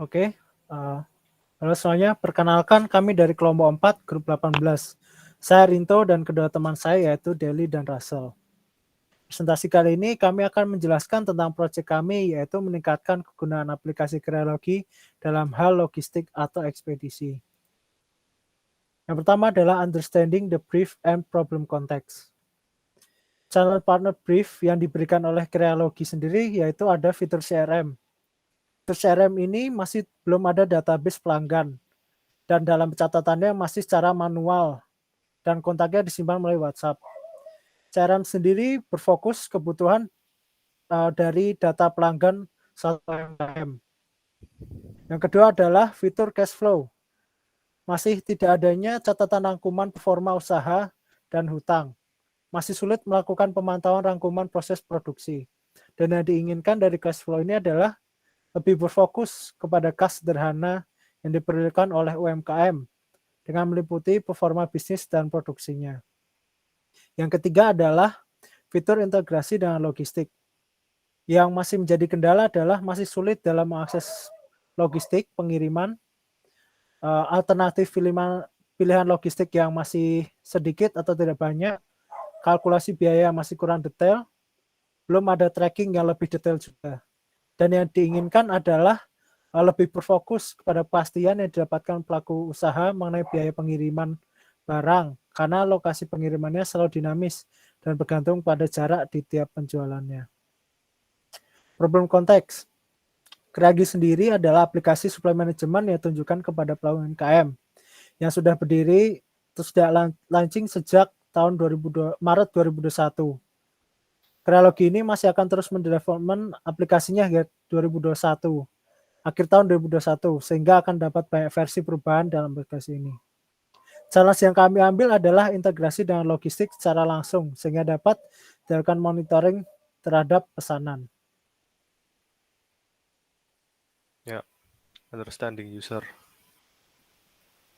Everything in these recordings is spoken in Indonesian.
Oke, halo semuanya, perkenalkan kami dari kelompok 4, grup 18. Saya Rinto dan kedua teman saya yaitu Deli dan Russell. Presentasi kali ini kami akan menjelaskan tentang proyek kami yaitu meningkatkan kegunaan aplikasi Krealogy dalam hal logistik atau ekspedisi. Yang pertama adalah understanding the brief and problem context. Channel partner brief yang diberikan oleh Krealogy sendiri yaitu ada fitur CRM. Fitur CRM ini masih belum ada database pelanggan dan dalam catatannya masih secara manual dan kontaknya disimpan melalui WhatsApp. CRM sendiri berfokus kebutuhan dari data pelanggan satu UMKM. Yang kedua adalah fitur cash flow. Masih tidak adanya catatan rangkuman performa usaha dan hutang. Masih sulit melakukan pemantauan rangkuman proses produksi. Dan yang diinginkan dari cash flow ini adalah lebih berfokus kepada kas sederhana yang diperlukan oleh UMKM dengan meliputi performa bisnis dan produksinya. Yang ketiga adalah fitur integrasi dengan logistik. Yang masih menjadi kendala adalah masih sulit dalam mengakses logistik, pengiriman, alternatif pilihan logistik yang masih sedikit atau tidak banyak, kalkulasi biaya masih kurang detail, belum ada tracking yang lebih detail juga. Dan yang diinginkan adalah lebih berfokus kepada kepastian yang didapatkan pelaku usaha mengenai biaya pengiriman barang, karena lokasi pengirimannya selalu dinamis dan bergantung pada jarak di tiap penjualannya. Problem konteks. Kreagi sendiri adalah aplikasi supply management yang ditunjukkan kepada pelaku UMKM yang sudah berdiri terus sudah launching sejak tahun Maret 2021. Krealogy ini masih akan terus mendevelopment aplikasinya hingga 2021, akhir tahun 2021, sehingga akan dapat banyak versi perubahan dalam aplikasi ini. Challenge yang kami ambil adalah integrasi dengan logistik secara langsung, sehingga dapat dilakukan monitoring terhadap pesanan. Ya, understanding user.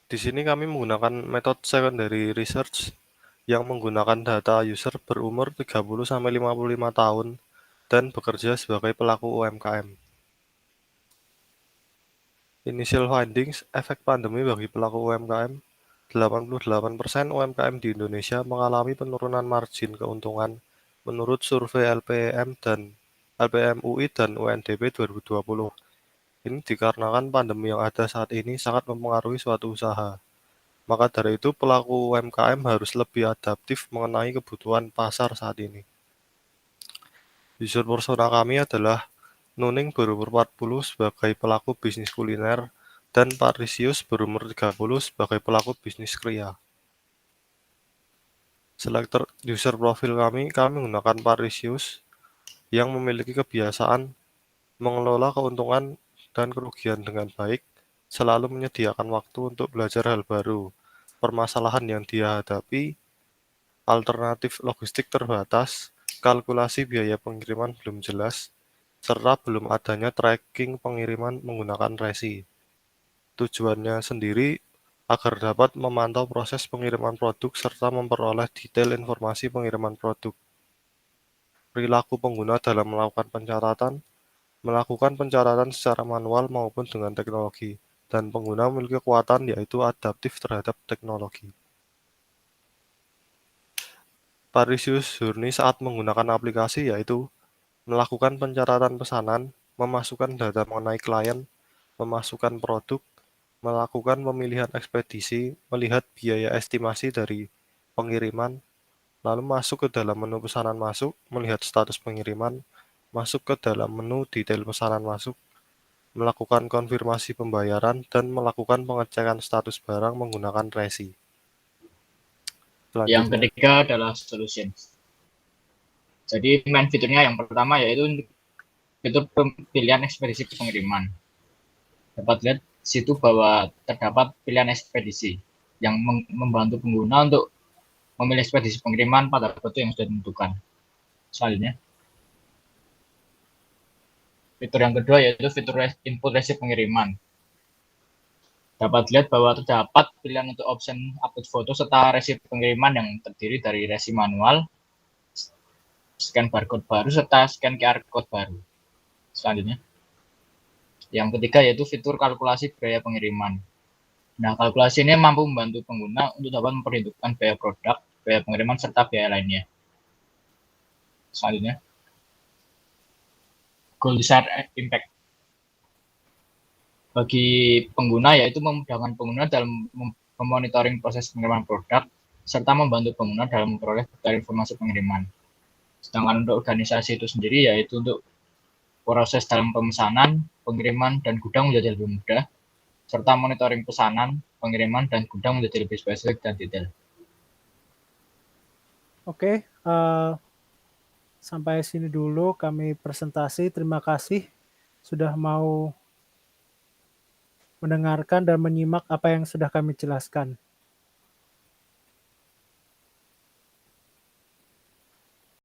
Di sini kami menggunakan metode secondary research yang menggunakan data user berumur 30-55 tahun dan bekerja sebagai pelaku UMKM. Initial findings, efek pandemi bagi pelaku UMKM. 88% UMKM di Indonesia mengalami penurunan margin keuntungan menurut survei LPM UI dan UNDP 2020. Ini dikarenakan pandemi yang ada saat ini sangat mempengaruhi suatu usaha. Maka dari itu, pelaku UMKM harus lebih adaptif mengenai kebutuhan pasar saat ini. User persona kami adalah Nuning berumur 40 sebagai pelaku bisnis kuliner dan Parisius berumur 30 sebagai pelaku bisnis kria. Selector user profil kami menggunakan Parisius yang memiliki kebiasaan mengelola keuntungan dan kerugian dengan baik, selalu menyediakan waktu untuk belajar hal baru, permasalahan yang dia hadapi, alternatif logistik terbatas, kalkulasi biaya pengiriman belum jelas, serta belum adanya tracking pengiriman menggunakan resi. Tujuannya sendiri agar dapat memantau proses pengiriman produk serta memperoleh detail informasi pengiriman produk. Perilaku pengguna dalam melakukan pencatatan secara manual maupun dengan teknologi, dan pengguna memiliki kekuatan yaitu adaptif terhadap teknologi. Parisius Journey saat menggunakan aplikasi yaitu melakukan pencatatan pesanan, memasukkan data mengenai klien, memasukkan produk, melakukan pemilihan ekspedisi, melihat biaya estimasi dari pengiriman, lalu masuk ke dalam menu pesanan masuk, melihat status pengiriman, masuk ke dalam menu detail pesanan masuk, melakukan konfirmasi pembayaran, dan melakukan pengecekan status barang menggunakan resi. Yang ketiga adalah solution. Jadi main fiturnya yang pertama yaitu fitur pilihan ekspedisi pengiriman. Dapat lihat situ bahwa terdapat pilihan ekspedisi yang membantu pengguna untuk memilih ekspedisi pengiriman pada rute yang sudah ditentukan. Selanjutnya, fitur yang kedua yaitu fitur input resi pengiriman. Dapat dilihat bahwa terdapat pilihan untuk option upload foto serta resi pengiriman yang terdiri dari resi manual, scan barcode baru, serta scan QR code baru. Selanjutnya, Yang ketiga yaitu fitur kalkulasi biaya pengiriman. Nah, kalkulasi ini mampu membantu pengguna untuk dapat memperhitungkan biaya produk, biaya pengiriman, serta biaya lainnya. Selanjutnya, goal desired impact. Bagi pengguna yaitu memudahkan pengguna dalam memonitoring proses pengiriman produk, serta membantu pengguna dalam memperoleh detail informasi pengiriman. Sedangkan untuk organisasi itu sendiri yaitu untuk proses dalam pemesanan, pengiriman, dan gudang menjadi lebih mudah, serta monitoring pesanan, pengiriman, dan gudang menjadi lebih spesifik dan detail. Oke, sampai sini dulu kami presentasi. Terima kasih sudah mau mendengarkan dan menyimak apa yang sudah kami jelaskan.